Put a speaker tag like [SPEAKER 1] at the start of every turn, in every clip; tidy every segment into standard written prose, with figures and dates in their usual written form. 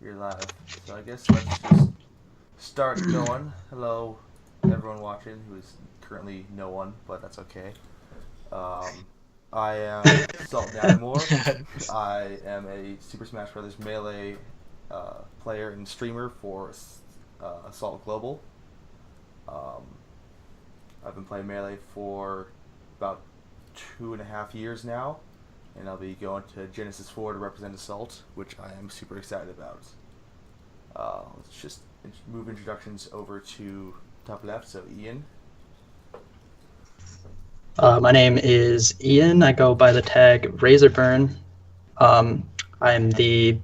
[SPEAKER 1] You're live. So I guess let's just start going. Hello, everyone watching who is currently no one, but that's okay. I am Nadamoor. I am a Super Smash Bros. Melee player and streamer for Assault Global. I've been playing Melee for about 2.5 years now, and I'll be going to Genesis 4 to represent Assault, which I am super excited about. Let's just move introductions over to top left, so Ian.
[SPEAKER 2] My name is Ian. I go by the tag Razorburn. I'm the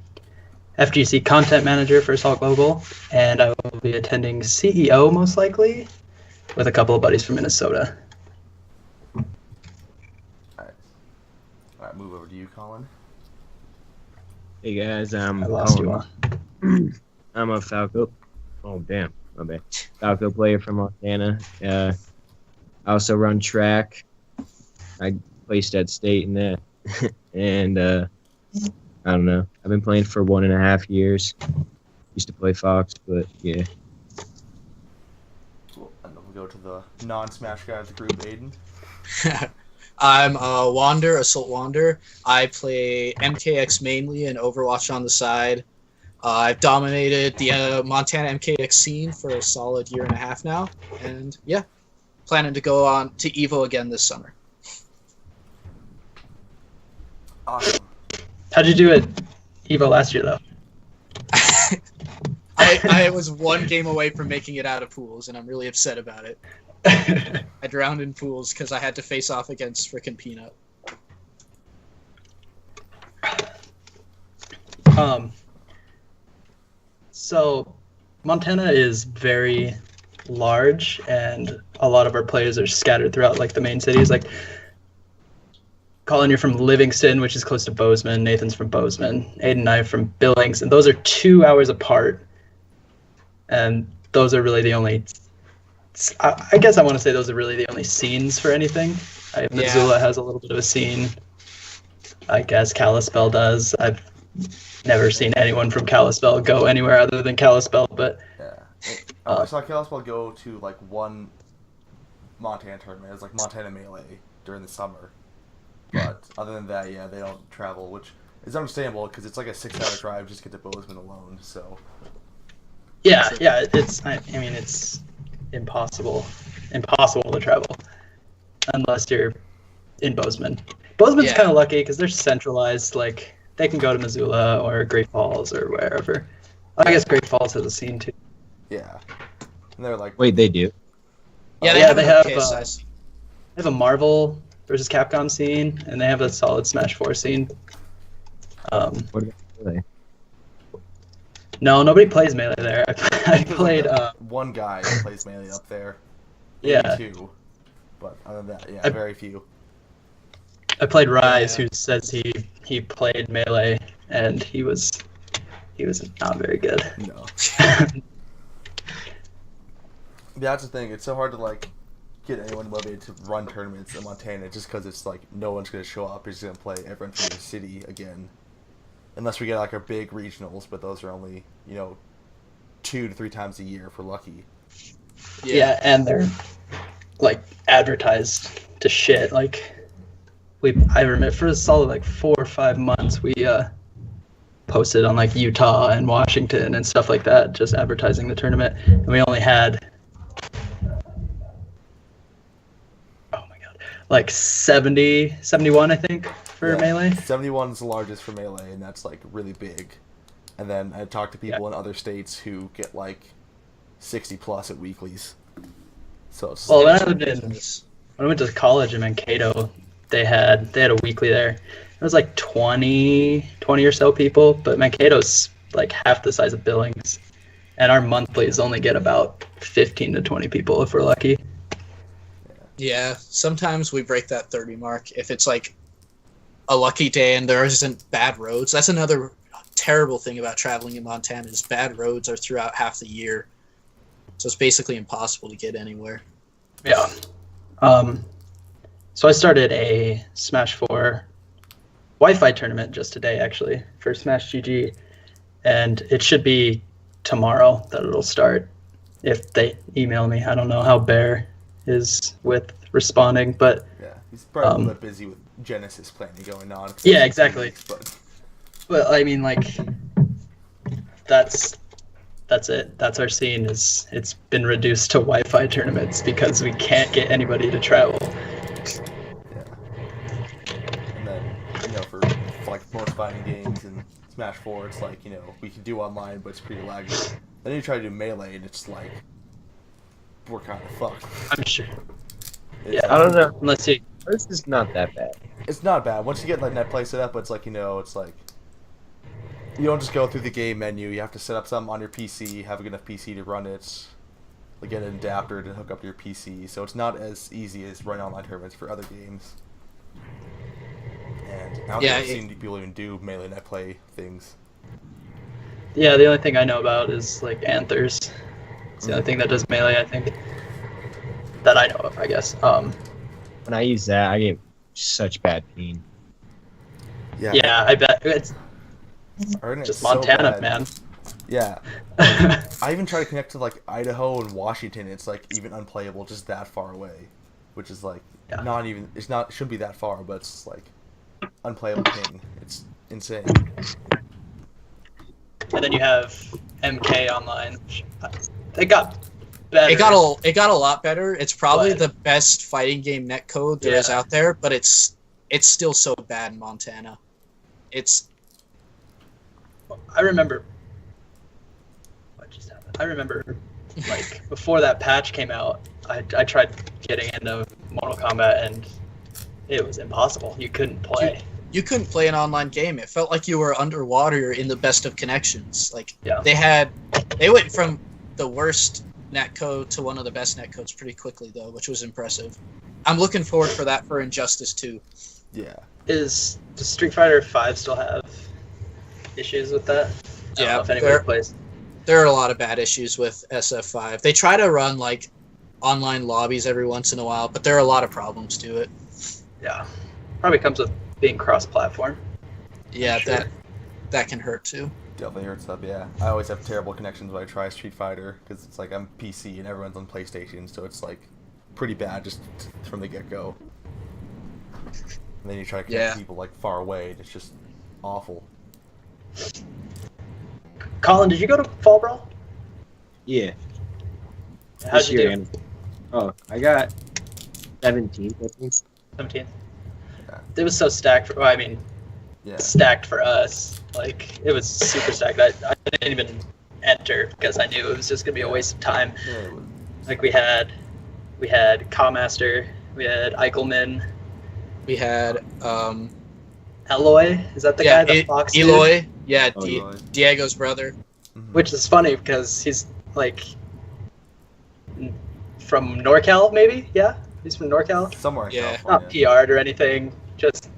[SPEAKER 2] FGC content manager for Assault Global, and I will be attending CEO most likely with a couple of buddies from Minnesota.
[SPEAKER 1] Alright, move over to you, Colin.
[SPEAKER 3] Hey guys,
[SPEAKER 2] I lost you all.
[SPEAKER 3] I'm a Falco. Oh damn, my bad. Falco player from Montana. I also run track. I placed at state in that, and I don't know. I've been playing for 1.5 years. Used to play Fox, but yeah.
[SPEAKER 1] Cool. And then we'll go to the non-Smash guy of the group, Aiden.
[SPEAKER 4] I'm a Wander, Assault Wander. I play MKX mainly and Overwatch on the side. I've dominated the Montana MKX scene for a solid 1.5 years now, and yeah, planning to go on to EVO again this summer.
[SPEAKER 1] Awesome.
[SPEAKER 2] How'd you do at EVO last year, though?
[SPEAKER 4] I was one game away from making it out of pools, and I'm really upset about it. I drowned in pools because I had to face off against frickin' Peanut.
[SPEAKER 2] So Montana is very large, and a lot of our players are scattered throughout like the main cities. Like Colin, you're from Livingston, which is close to Bozeman. Nathan's from Bozeman. Aiden and I are from Billings, and those are 2 hours apart. And those are really the only. I guess I want to say those are really the only scenes for anything. Missoula has a little bit of a scene. I guess Kalispell does. I've never seen anyone from Kalispell go anywhere other than Kalispell, but
[SPEAKER 1] Yeah. I saw Kalispell go to like one Montana tournament. It was like Montana Melee during the summer. But other than that, yeah, they don't travel, which is understandable because it's like a 6-hour drive just to get to Bozeman alone. So.
[SPEAKER 2] yeah, it's. I mean, it's impossible to travel unless you're in Bozeman. Bozeman's kind of lucky because they're centralized. Like they can go to Missoula or Great Falls or wherever. I guess Great Falls has a scene too.
[SPEAKER 1] Yeah. And they're like.
[SPEAKER 3] Wait, they do?
[SPEAKER 4] Yeah,
[SPEAKER 2] they
[SPEAKER 4] have
[SPEAKER 2] a Marvel versus Capcom scene, and they have a solid Smash 4 scene.
[SPEAKER 3] What about Melee?
[SPEAKER 2] No, nobody plays Melee there. I played.
[SPEAKER 1] One guy who plays Melee up there. Maybe
[SPEAKER 2] Yeah.
[SPEAKER 1] 2. But other than that, yeah, very few.
[SPEAKER 2] I played Rise, who says he played Melee, and he was not very good.
[SPEAKER 1] No. That's the thing. It's so hard to like get anyone motivated to run tournaments in Montana just because it's like no one's gonna show up. You're just gonna play everyone from the city again, unless we get like our big regionals. But those are only 2 to 3 times a year if we're lucky.
[SPEAKER 2] Yeah, and they're like advertised to shit. Like I remember for a solid like 4 or 5 months we posted on like Utah and Washington and stuff like that, just advertising the tournament, and we only had like 71 I think for Melee.
[SPEAKER 1] 71 is the largest for Melee, and that's like really big. And then I talked to people in other states who get like 60 plus at weeklies. So it's
[SPEAKER 2] when I went to college in Mankato, they had a weekly there. It was like 20 or so people, but Mankato's like half the size of Billings, and our monthlies only get about 15 to 20 people if we're lucky.
[SPEAKER 4] Yeah, sometimes we break that 30 mark if it's like a lucky day and there isn't bad roads. That's another terrible thing about traveling in Montana is bad roads are throughout half the year. So it's basically impossible to get anywhere.
[SPEAKER 2] Yeah. So I started a Smash 4 Wi-Fi tournament just today, actually, for Smash GG. and it should be tomorrow that it'll start. If they email me, I don't know how Bear is with responding, but
[SPEAKER 1] Yeah, he's probably a little bit busy with Genesis planning going on.
[SPEAKER 2] Yeah, exactly.
[SPEAKER 1] But
[SPEAKER 2] But I mean, like, that's it. That's our scene. It's been reduced to Wi-Fi tournaments because we can't get anybody to travel.
[SPEAKER 1] yeah. And then, for like most fighting games and Smash 4, it's like, we can do online, but it's pretty laggy. Then you try to do Melee, and it's like, we're kind of fucked.
[SPEAKER 2] I'm sure.
[SPEAKER 1] It's
[SPEAKER 2] Yeah.
[SPEAKER 3] I don't know.
[SPEAKER 2] Unless you,
[SPEAKER 3] This is not that bad.
[SPEAKER 1] It's not bad. Once you get like net play set up, it's like, it's like, you don't just go through the game menu. You have to set up something on your PC, have a good enough PC to run it, like get an adapter to hook up to your PC. So it's not as easy as running online tournaments for other games. And I don't think I've seen people even do Melee net play things.
[SPEAKER 2] yeah, the only thing I know about is like Anthers. It's the only thing that does Melee, I think, that I know of, I guess.
[SPEAKER 3] When I use that, I get such bad pain.
[SPEAKER 2] Yeah, I bet it's
[SPEAKER 1] Our internet's
[SPEAKER 2] just
[SPEAKER 1] so
[SPEAKER 2] Montana,
[SPEAKER 1] bad.
[SPEAKER 2] man.
[SPEAKER 1] Yeah. I even try to connect to like Idaho and Washington. It's like even unplayable, just that far away, which is like
[SPEAKER 2] Yeah.
[SPEAKER 1] not even. It's not. Shouldn't be that far, but it's like unplayable ping. It's insane.
[SPEAKER 2] And then you have MK Online. Which, it got better.
[SPEAKER 4] It got a lot better. It's probably
[SPEAKER 2] But-
[SPEAKER 4] the best fighting game netcode there is
[SPEAKER 2] Yeah.
[SPEAKER 4] out there, but it's still so bad in Montana. It's
[SPEAKER 2] I remember. What just happened? I remember, like, before that patch came out, I tried getting into Mortal Kombat, and it was impossible. You couldn't play.
[SPEAKER 4] you couldn't play an online game. It felt like you were underwater in the best of connections. Like
[SPEAKER 2] Yeah.
[SPEAKER 4] they went from the worst netcode to one of the best netcodes pretty quickly though, which was impressive. I'm looking forward for that for Injustice 2.
[SPEAKER 1] Yeah.
[SPEAKER 2] Does Street Fighter 5 still have issues with that? I don't
[SPEAKER 4] Yeah,
[SPEAKER 2] know if anybody plays.
[SPEAKER 4] There are a lot of bad issues with SF5. They try to run like online lobbies every once in a while, but there are a lot of problems to it.
[SPEAKER 2] Yeah. Probably comes with being cross-platform.
[SPEAKER 4] Yeah,
[SPEAKER 2] Sure.
[SPEAKER 4] that can hurt too.
[SPEAKER 1] Definitely hurts up, yeah. I always have terrible connections when I try Street Fighter, because it's like I'm PC and everyone's on PlayStation, so it's like pretty bad just from the get-go. And then you try to connect
[SPEAKER 4] Yeah.
[SPEAKER 1] people like far away, and it's just awful.
[SPEAKER 2] Colin, did you go to Fall Brawl?
[SPEAKER 3] Yeah.
[SPEAKER 2] How'd
[SPEAKER 3] this
[SPEAKER 2] you
[SPEAKER 3] year,
[SPEAKER 2] do?
[SPEAKER 3] and- Oh, I got 17th, I think.
[SPEAKER 2] 17th.
[SPEAKER 1] Yeah.
[SPEAKER 2] It was so stacked. Well, I mean,
[SPEAKER 1] Yeah.
[SPEAKER 2] stacked for us. Like, it was super stacked. I didn't even enter because I knew it was just gonna be a waste of time.
[SPEAKER 1] Yeah, it was.
[SPEAKER 2] Like we had Cawmaster, we had Eichelman,
[SPEAKER 4] We had
[SPEAKER 2] Eloy. Is that the guy that Fox dude?
[SPEAKER 4] Eloy. Yeah,
[SPEAKER 3] Oh, Eloy.
[SPEAKER 4] Diego's brother.
[SPEAKER 1] Mhm.
[SPEAKER 2] Which is funny because he's like from NorCal, maybe? Yeah, he's from NorCal.
[SPEAKER 1] Somewhere in
[SPEAKER 4] Yeah.
[SPEAKER 2] Not
[SPEAKER 1] California.
[SPEAKER 2] PR'd or anything. Just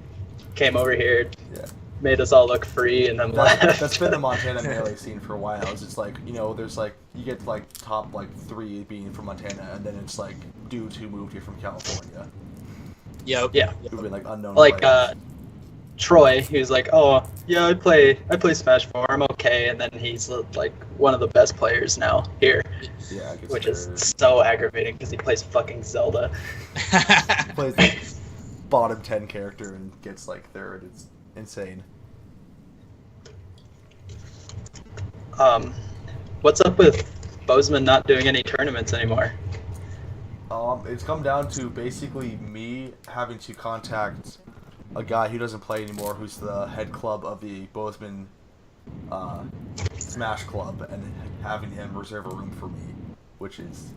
[SPEAKER 2] came over here,
[SPEAKER 1] Yeah.
[SPEAKER 2] made us all look free, and then left.
[SPEAKER 1] That's been the Montana Melee scene for a while. It's just like, there's like, you get like top like 3 being from Montana, and then it's like dudes who moved here from California,
[SPEAKER 4] Yep.
[SPEAKER 2] Yeah.
[SPEAKER 1] who've been like unknown
[SPEAKER 2] Like
[SPEAKER 1] players.
[SPEAKER 2] Troy, who's like, oh yeah, I play Smash 4, I'm okay, and then he's like one of the best players now here,
[SPEAKER 1] Yeah, I guess
[SPEAKER 2] which
[SPEAKER 1] they're-
[SPEAKER 2] is so aggravating because he plays fucking Zelda.
[SPEAKER 1] plays like bottom 10 character and gets like third. It's insane.
[SPEAKER 2] What's up with Bozeman not doing any tournaments anymore?
[SPEAKER 1] It's come down to basically me having to contact a guy who doesn't play anymore, who's the head club of the Bozeman Smash Club, and having him reserve a room for me, which is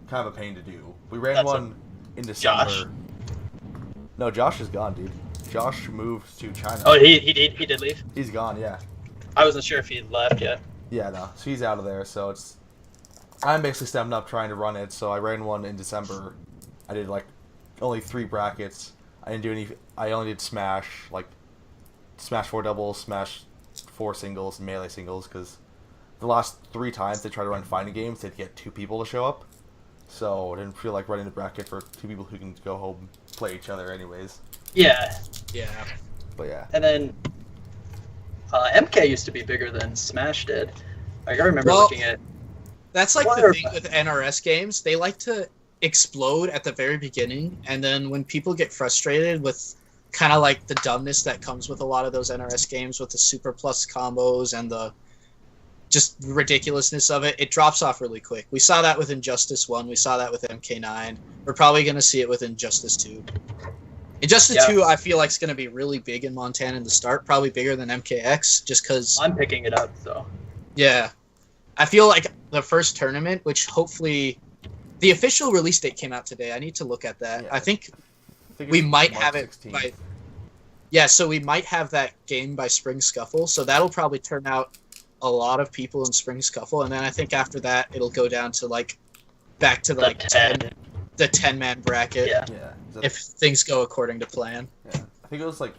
[SPEAKER 1] kind of a pain to do. We ran
[SPEAKER 2] That's
[SPEAKER 1] one in December.
[SPEAKER 2] Josh?
[SPEAKER 1] No, Josh is gone, dude. Josh moved to China.
[SPEAKER 2] Oh, he did leave.
[SPEAKER 1] He's gone, yeah.
[SPEAKER 2] I wasn't sure if he had left yet.
[SPEAKER 1] Yeah, no. So he's out of there, so it's... I'm basically stepping up trying to run it, so I ran one in December. I did, like, only 3 brackets. I didn't do any... I only did Smash, like, Smash 4 doubles, Smash 4 singles, and Melee singles, because the last 3 times they tried to run fighting games, they'd get 2 people to show up. So I didn't feel like running the bracket for 2 people who can go home and play each other anyways.
[SPEAKER 2] Yeah,
[SPEAKER 4] Yeah.
[SPEAKER 1] But yeah.
[SPEAKER 2] and then MK used to be bigger than Smash did. Like I remember
[SPEAKER 4] Well,
[SPEAKER 2] looking at.
[SPEAKER 4] That's like
[SPEAKER 2] What
[SPEAKER 4] the
[SPEAKER 2] are-
[SPEAKER 4] thing with NRS games. They like to explode at the very beginning, and then when people get frustrated with kind of like the dumbness that comes with a lot of those NRS games with the super plus combos and the just ridiculousness of it, it drops off really quick. We saw that with Injustice 1. We saw that with MK9. We're probably going to see it with Injustice 2. Injustice 2, I feel like, is going to be really big in Montana in the start, probably bigger than MKX, just because...
[SPEAKER 2] I'm picking it up, so.
[SPEAKER 4] Yeah. I feel like the first tournament, which hopefully... The official release date came out today. I need to look at that.
[SPEAKER 1] Yeah.
[SPEAKER 4] I think
[SPEAKER 1] it's
[SPEAKER 4] we might
[SPEAKER 1] March
[SPEAKER 4] have it
[SPEAKER 1] 16th.
[SPEAKER 4] by... Yeah, so we might have that game by Spring Scuffle, so that'll probably turn out a lot of people in Spring Scuffle, and then I think after that it'll go down to like back to the 10-man bracket.
[SPEAKER 2] Yeah.
[SPEAKER 1] Yeah.
[SPEAKER 4] If things go according to plan.
[SPEAKER 1] Yeah. I think it was like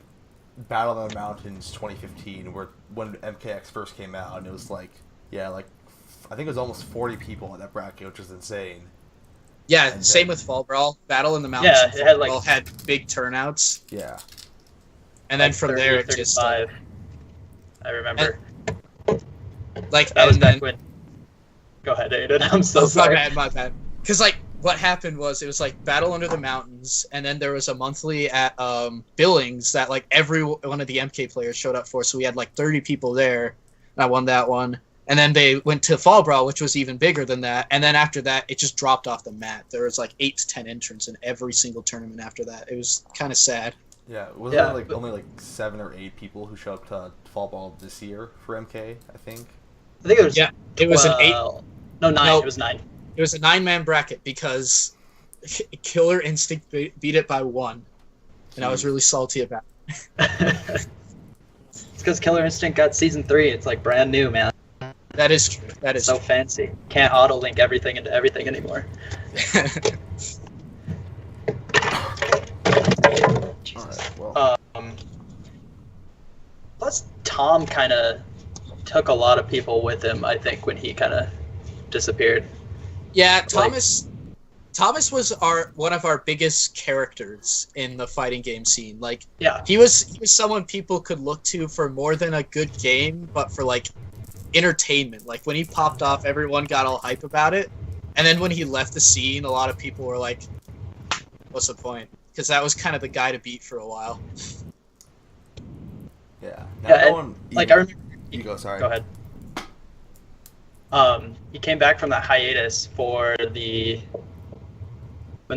[SPEAKER 1] Battle on the Mountains 2015, when MKX first came out, and it was like, yeah, like I think it was almost 40 people in that bracket, which is insane.
[SPEAKER 4] Yeah,
[SPEAKER 1] And
[SPEAKER 4] same
[SPEAKER 1] then-
[SPEAKER 4] with Fall Brawl. Battle in the Mountains
[SPEAKER 2] Yeah,
[SPEAKER 4] and
[SPEAKER 2] it
[SPEAKER 4] Fall
[SPEAKER 2] had, like-
[SPEAKER 4] Brawl had big turnouts,
[SPEAKER 1] Yeah.
[SPEAKER 4] and then
[SPEAKER 2] Like
[SPEAKER 4] from
[SPEAKER 2] 30,
[SPEAKER 4] there it just
[SPEAKER 2] 35. I remember.
[SPEAKER 4] like
[SPEAKER 2] That was
[SPEAKER 4] and
[SPEAKER 2] back
[SPEAKER 4] then,
[SPEAKER 2] when. Go ahead, Aiden. I'm so
[SPEAKER 4] my
[SPEAKER 2] sorry.
[SPEAKER 4] bad. Because like what happened was it was like Battle Under the Mountains, and then there was a monthly at Billings that like every one of the MK players showed up for. So we had like 30 people there. And I won that one, and then they went to Fall Brawl, which was even bigger than that. And then after that, it just dropped off the map. There was like 8 to 10 entrants in every single tournament after that. It was kind of sad.
[SPEAKER 1] Yeah. Was
[SPEAKER 2] Yeah,
[SPEAKER 1] there like
[SPEAKER 2] but-
[SPEAKER 1] only like 7 or 8 people who showed up to Fall Ball this year for MK? I think.
[SPEAKER 2] I think it was.
[SPEAKER 4] Yeah, it was an 8.
[SPEAKER 2] 12. No, 9.
[SPEAKER 4] No.
[SPEAKER 2] It was 9.
[SPEAKER 4] It was a 9-man bracket because Killer Instinct beat it by 1, and I was really salty about it.
[SPEAKER 2] It's because Killer Instinct got season 3. It's like brand new, man.
[SPEAKER 4] That is true. That is
[SPEAKER 2] So fancy. Can't auto link everything into everything anymore.
[SPEAKER 4] true.
[SPEAKER 1] Alright, well.
[SPEAKER 2] Plus, Tom kind of took a lot of people with him, I think, when he kind of disappeared.
[SPEAKER 4] Yeah, Thomas was one of our biggest characters in the fighting game scene. Like
[SPEAKER 2] Yeah.
[SPEAKER 4] he was someone people could look to for more than a good game, but for like entertainment. Like when he popped off, everyone got all hype about it. And then when he left the scene, a lot of people were like, what's the point? Because that was kind of the guy to beat for a while.
[SPEAKER 1] Yeah.
[SPEAKER 2] Yeah,
[SPEAKER 1] Now,
[SPEAKER 2] and,
[SPEAKER 1] no one
[SPEAKER 2] like, I remember.
[SPEAKER 1] You go, sorry.
[SPEAKER 2] Go ahead. He came back from that hiatus for when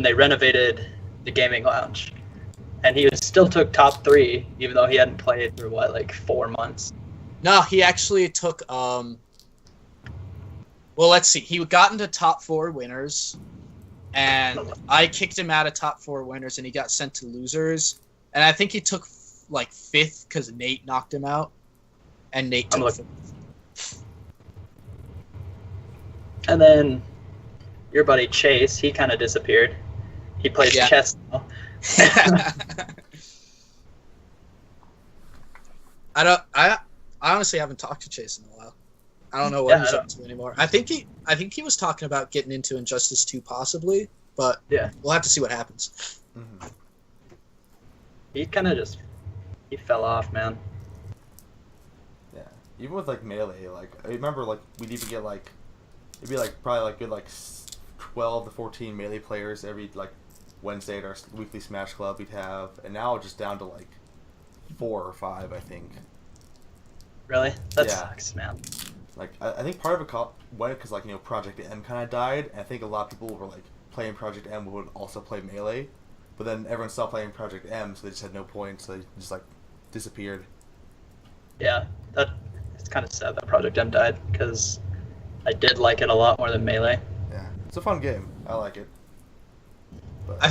[SPEAKER 2] they renovated the gaming lounge, and he still took top 3, even though he hadn't played for like 4 months.
[SPEAKER 4] No, he actually took well, let's see. He got into top 4 winners, and I kicked him out of top 4 winners, and he got sent to losers. And I think he took like 5th because Nate knocked him out, and Nate
[SPEAKER 2] I'm
[SPEAKER 4] took
[SPEAKER 2] looking. And then your buddy Chase, he kind of disappeared. He plays
[SPEAKER 4] Yeah.
[SPEAKER 2] chess now.
[SPEAKER 4] I honestly haven't talked to Chase in a while. I don't know what
[SPEAKER 2] Yeah,
[SPEAKER 4] he's
[SPEAKER 2] I
[SPEAKER 4] up to anymore. I think he was talking about getting into Injustice 2 possibly, but
[SPEAKER 2] Yeah.
[SPEAKER 4] we'll have to see what happens.
[SPEAKER 1] Mhm.
[SPEAKER 2] He kind of he fell off, man.
[SPEAKER 1] Yeah. Even with like Melee, like I remember like we'd even get like it'd be like probably like good like 12 to 14 Melee players every like Wednesday at our weekly Smash Club we'd have, and now it's just down to like 4 or 5, I think.
[SPEAKER 2] Really? That
[SPEAKER 1] Yeah.
[SPEAKER 2] sucks, man.
[SPEAKER 1] Like I think part of it went because like Project M kind of died, and I think a lot of people were like playing Project M would also play Melee, but then everyone stopped playing Project M, so they just had no point, so they just like disappeared.
[SPEAKER 2] Yeah, it's kind of sad that Project M died, because I did like it a lot more than Melee.
[SPEAKER 1] Yeah, it's a fun game. I like it. But,
[SPEAKER 4] I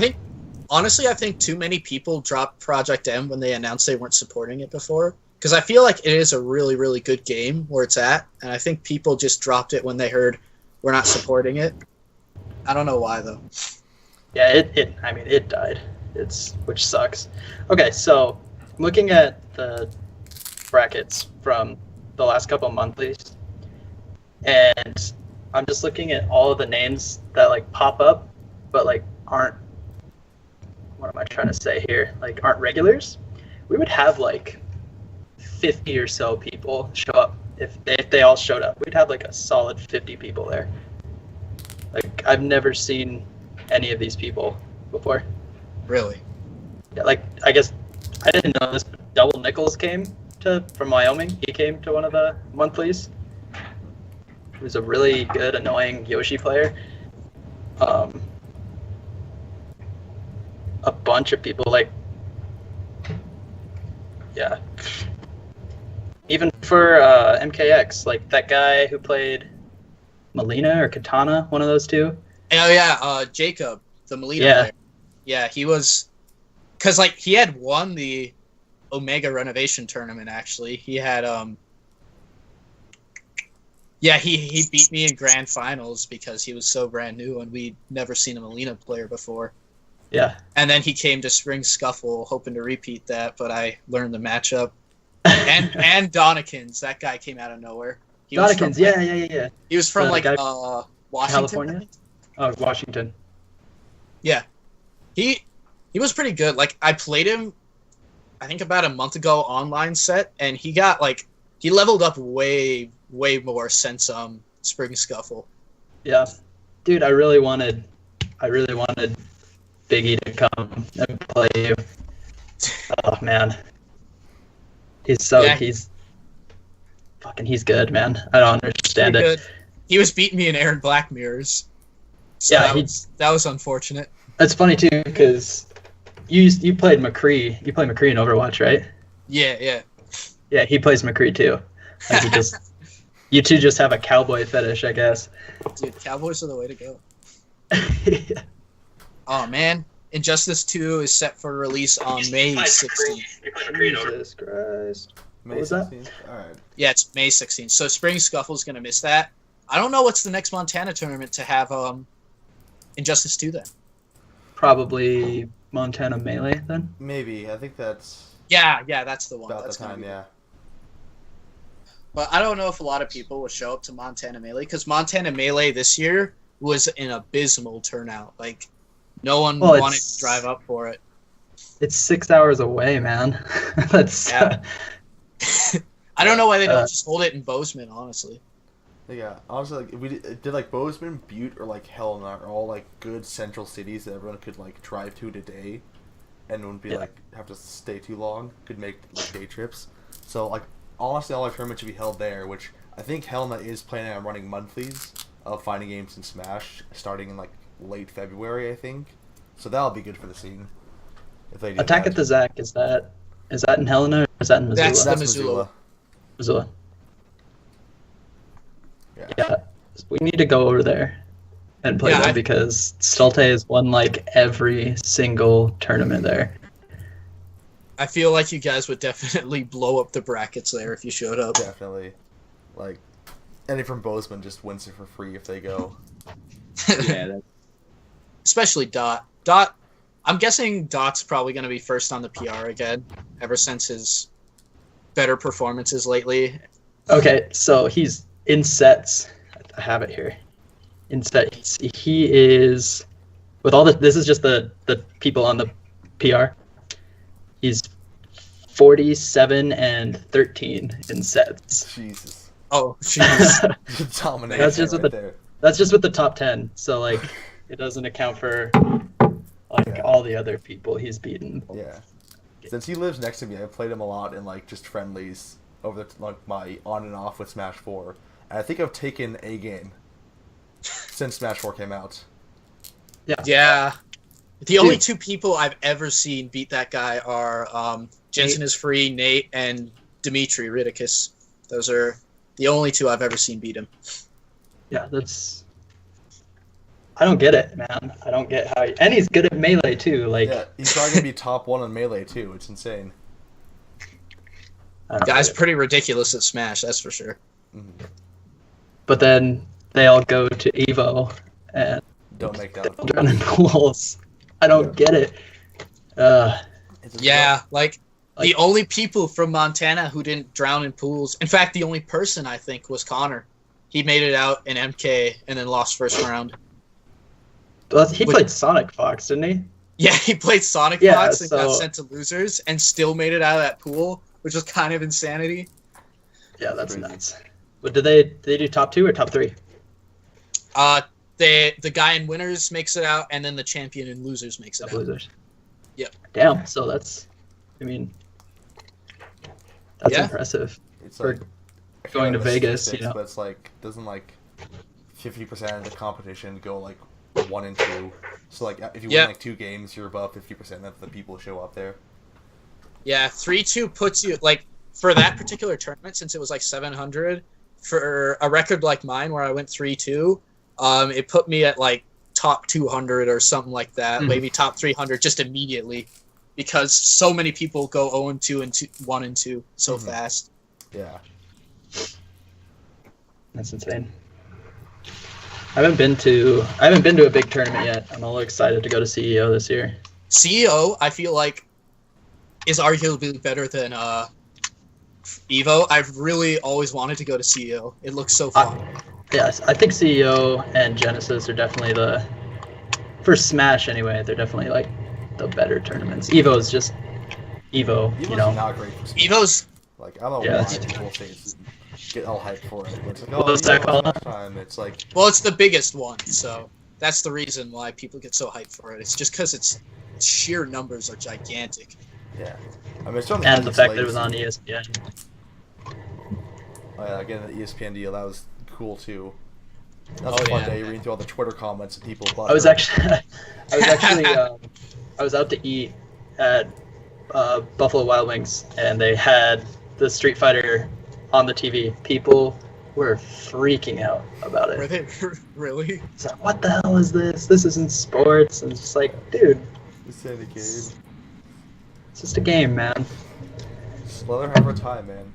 [SPEAKER 4] think too many people dropped Project M when they announced they weren't supporting it before. Because I feel like it is a really, really good game where it's at, and I think people just dropped it when they heard we're not supporting it. I don't know why though.
[SPEAKER 2] Yeah, it died. Which sucks. Okay, so looking at the brackets from the last couple of monthlies, and I'm just looking at all of the names that like pop up, but like aren't. What am I trying to say here? Like aren't regulars. We would have like 50 or so people show up. If they all showed up, we'd have like a solid 50 people there. Like, I've never seen any of these people before.
[SPEAKER 4] Really?
[SPEAKER 2] Yeah, like, I guess I didn't know this, but Double Nichols came from Wyoming. He came to one of the monthlies. He was a really good, annoying Yoshi player. A bunch of people, like, yeah. Even for MKX, like that guy who played Melina or Katana, one of those two.
[SPEAKER 4] Oh yeah, Jacob, the Melina player. Yeah, he was, cause like he had won the Omega Renovation tournament. Actually, he had yeah, he beat me in grand finals because he was so brand new and we'd never seen a Melina player before.
[SPEAKER 2] Yeah.
[SPEAKER 4] And then he came to Spring Scuffle hoping to repeat that, but I learned the matchup. And Donnikins, that guy came out of nowhere.
[SPEAKER 2] Donnikins, yeah.
[SPEAKER 4] He was from Washington,
[SPEAKER 2] California. Oh, Washington.
[SPEAKER 4] Yeah, he was pretty good. Like I played him, I think about a month ago online set, and he got like he leveled up way more since Spring Scuffle.
[SPEAKER 2] Yeah, dude, I really wanted Biggie to come and play you. Oh man. He's good, man. I don't understand it.
[SPEAKER 4] Good. He was beating me in Aaron Black mirrors. So
[SPEAKER 2] yeah,
[SPEAKER 4] that was unfortunate.
[SPEAKER 2] That's funny too, because you played McCree. You play McCree in Overwatch, right?
[SPEAKER 4] Yeah.
[SPEAKER 2] Yeah, he plays McCree too. Like you two just have a cowboy fetish, I guess.
[SPEAKER 4] Dude, cowboys are the way to go.
[SPEAKER 2] Yeah.
[SPEAKER 4] Oh man, Injustice 2 is set for release on May 16th.
[SPEAKER 2] Jesus Christ.
[SPEAKER 1] May
[SPEAKER 2] What was that?
[SPEAKER 1] 16th? Alright.
[SPEAKER 4] Yeah, it's May 16th. So Spring Scuffle's gonna miss that. I don't know what's the next Montana tournament to have Injustice 2 then.
[SPEAKER 2] Probably Montana Melee then.
[SPEAKER 1] Maybe. I think that's
[SPEAKER 4] Yeah, that's the one.
[SPEAKER 1] about
[SPEAKER 4] That's
[SPEAKER 1] the time, yeah.
[SPEAKER 4] But I don't know if a lot of people will show up to Montana Melee, because Montana Melee this year was an abysmal turnout. Like, no one wanted to drive up for it.
[SPEAKER 2] It's 6 hours away, man. That's
[SPEAKER 4] Yeah. I don't know why they don't just hold it in Bozeman, honestly.
[SPEAKER 1] Yeah, honestly, like if we did like Bozeman, Butte, or like Helena are all like good central cities that everyone could like drive to today, and wouldn't be like have to stay too long. Could make like day trips. So like honestly, all our tournaments should be held there. Which I think Helena is planning on running monthlies of fighting games in Smash starting in like late February, I think. So that'll be good for the scene. If they do
[SPEAKER 2] Attack
[SPEAKER 1] that.
[SPEAKER 2] at the Zac, is that in Helena or is that in Missoula?
[SPEAKER 4] That's the
[SPEAKER 1] That's
[SPEAKER 4] Missoula.
[SPEAKER 2] Missoula.
[SPEAKER 1] Yeah.
[SPEAKER 2] Yeah, we need to go over there and play them because Stolte has won like every single tournament there.
[SPEAKER 4] I feel like you guys would definitely blow up the brackets there if you showed up.
[SPEAKER 1] Definitely. Like any from Bozeman just wins it for free if they go.
[SPEAKER 3] Yeah,
[SPEAKER 4] Especially Dot. Dot, I'm guessing Dot's probably going to be first on the PR again, ever since his better performances lately.
[SPEAKER 2] Okay, so he's in sets. I have it here. In sets, he is with all this is just the people on the PR. He's 47-13 in sets.
[SPEAKER 1] Jesus.
[SPEAKER 4] Oh, jeez.
[SPEAKER 1] Domination
[SPEAKER 2] That's just
[SPEAKER 1] right
[SPEAKER 2] with
[SPEAKER 1] there.
[SPEAKER 2] That's just with the top 10. So like, it doesn't account for like all the other people he's beaten.
[SPEAKER 1] Yeah. Since he lives next to me, I've played him a lot in like just friendlies over the like my on and off with Smash 4. And I think I've taken a game since Smash 4 came out.
[SPEAKER 4] Yeah. The only two people I've ever seen beat that guy are Jensen is Free, Nate, and Dimitri Ridicus. Those are the only two I've ever seen beat him.
[SPEAKER 2] Yeah, I don't get it, man. I don't get how and he's good at Melee too. Like,
[SPEAKER 1] Yeah, he's probably gonna be top 1 on Melee too. It's insane.
[SPEAKER 2] I don't
[SPEAKER 4] Guy's
[SPEAKER 2] get it.
[SPEAKER 4] pretty ridiculous at Smash, that's for sure.
[SPEAKER 1] Mm-hmm.
[SPEAKER 2] But then they all go to Evo and
[SPEAKER 1] Don't make that.
[SPEAKER 2] drown in pools. I don't get it.
[SPEAKER 4] Yeah, like the only people from Montana who didn't drown in pools. In fact, the only person I think was Connor. He made it out in MK and then lost first round.
[SPEAKER 2] Well, he played Sonic Fox, didn't he?
[SPEAKER 4] Yeah, he played Sonic
[SPEAKER 2] Yeah,
[SPEAKER 4] Fox and got
[SPEAKER 2] so-
[SPEAKER 4] sent to losers and still made it out of that pool which was kind of insanity.
[SPEAKER 2] Yeah, that's
[SPEAKER 1] Crazy.
[SPEAKER 2] nuts. But did they do top 2 or top 3?
[SPEAKER 4] The guy in winners makes it out, and then the champion in losers makes it
[SPEAKER 2] Top
[SPEAKER 4] out.
[SPEAKER 2] losers.
[SPEAKER 4] Yep.
[SPEAKER 2] Damn. So that's, I mean, that's
[SPEAKER 4] Yeah.
[SPEAKER 2] impressive.
[SPEAKER 1] It's
[SPEAKER 2] For
[SPEAKER 1] like
[SPEAKER 2] going to
[SPEAKER 1] the
[SPEAKER 2] Vegas,
[SPEAKER 1] statistics, but it's like doesn't like 50% of the competition go like 1 and 2. So like if you
[SPEAKER 4] Yeah.
[SPEAKER 1] win like 2 games, you're above 50% of the people who show up there.
[SPEAKER 4] Yeah, 3-2 puts you like for that particular tournament, since it was like 700 for a record like mine where I went 3-2. It put me at like top 200 or something like that, maybe top 300 just immediately, because so many people go 0-2 and 1 and 2 so fast.
[SPEAKER 1] Yeah.
[SPEAKER 2] That's insane. I haven't been to a big tournament yet. I'm a little excited to go to CEO this year.
[SPEAKER 4] CEO, I feel like, is arguably better than Evo. I've really always wanted to go to CEO. It looks so fun.
[SPEAKER 2] Yes, I think CEO and Genesis are definitely for Smash anyway, they're definitely like the better tournaments. Evo is just Evo,
[SPEAKER 1] Evo's
[SPEAKER 2] you know.
[SPEAKER 1] not great for Smash.
[SPEAKER 4] Evo's
[SPEAKER 1] Like I don't know
[SPEAKER 2] Yeah.
[SPEAKER 1] why people say get all hyped for it. It's like,
[SPEAKER 2] What
[SPEAKER 1] oh,
[SPEAKER 2] was that
[SPEAKER 1] Evo,
[SPEAKER 2] called?
[SPEAKER 1] Smash time. It's like
[SPEAKER 4] well, it's the biggest one, so that's the reason why people get so hyped for it. It's just because its sheer numbers are gigantic.
[SPEAKER 1] yeah. I mean, it's certainly
[SPEAKER 2] And
[SPEAKER 1] has
[SPEAKER 2] the
[SPEAKER 1] its
[SPEAKER 2] fact that it was
[SPEAKER 1] legacy.
[SPEAKER 2] on ESPN.
[SPEAKER 1] Oh, yeah, again, the ESPN deal, that was cool too. That was
[SPEAKER 4] Oh,
[SPEAKER 1] a fun
[SPEAKER 4] yeah.
[SPEAKER 1] day reading through all the Twitter comments of people.
[SPEAKER 2] I was actually I was out to eat at Buffalo Wild Wings, and they had the Street Fighter on the TV. People were freaking out about
[SPEAKER 4] Were
[SPEAKER 2] it.
[SPEAKER 4] they really?
[SPEAKER 2] It's like, what the hell is this? This isn't sports. And it's just like, dude,
[SPEAKER 1] It's in the game.
[SPEAKER 2] it's just a game, man.
[SPEAKER 1] Just let her have her time, man.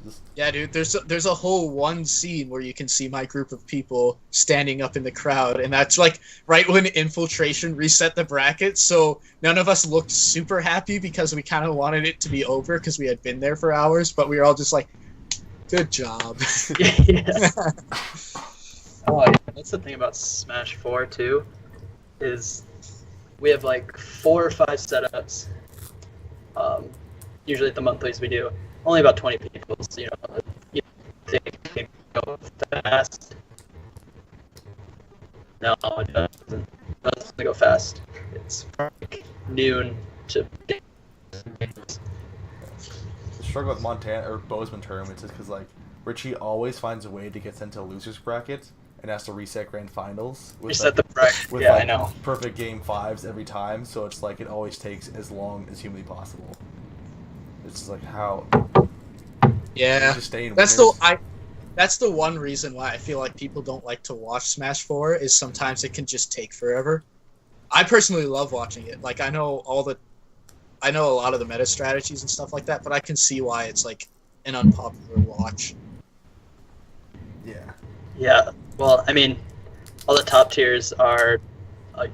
[SPEAKER 1] Just
[SPEAKER 4] Yeah, dude. There's a whole one scene where you can see my group of people standing up in the crowd, and that's like right when Infiltration reset the bracket. So none of us looked super happy because we kind of wanted it to be over because we had been there for hours, but we were all just like, "Good job."
[SPEAKER 2] Yeah. Oh, yeah. That's the thing about Smash 4 too, is we have like 4 or 5 setups. Usually at the monthlies we do only about 20 people, so you think it can go fast. No, it doesn't. It doesn't go fast. It's from like noon to.
[SPEAKER 1] the struggle with Montana or Bozeman tournaments is because like Richie always finds a way to get sent to a losers bracket and has to reset grand finals with
[SPEAKER 2] Reset the bracket.
[SPEAKER 1] with
[SPEAKER 2] Yeah,
[SPEAKER 1] like
[SPEAKER 2] I know.
[SPEAKER 1] perfect game 5s every time. So it's like it always takes as long as humanly possible. It's just like how
[SPEAKER 4] Yeah,
[SPEAKER 1] just staying
[SPEAKER 4] that's
[SPEAKER 1] winners.
[SPEAKER 4] that's the one reason why I feel like people don't like to watch Smash 4 is sometimes it can just take forever. I personally love watching it. Like I know a lot of the meta strategies and stuff like that, but I can see why it's like an unpopular watch.
[SPEAKER 1] Yeah.
[SPEAKER 2] Yeah. Well, I mean, all the top tiers are like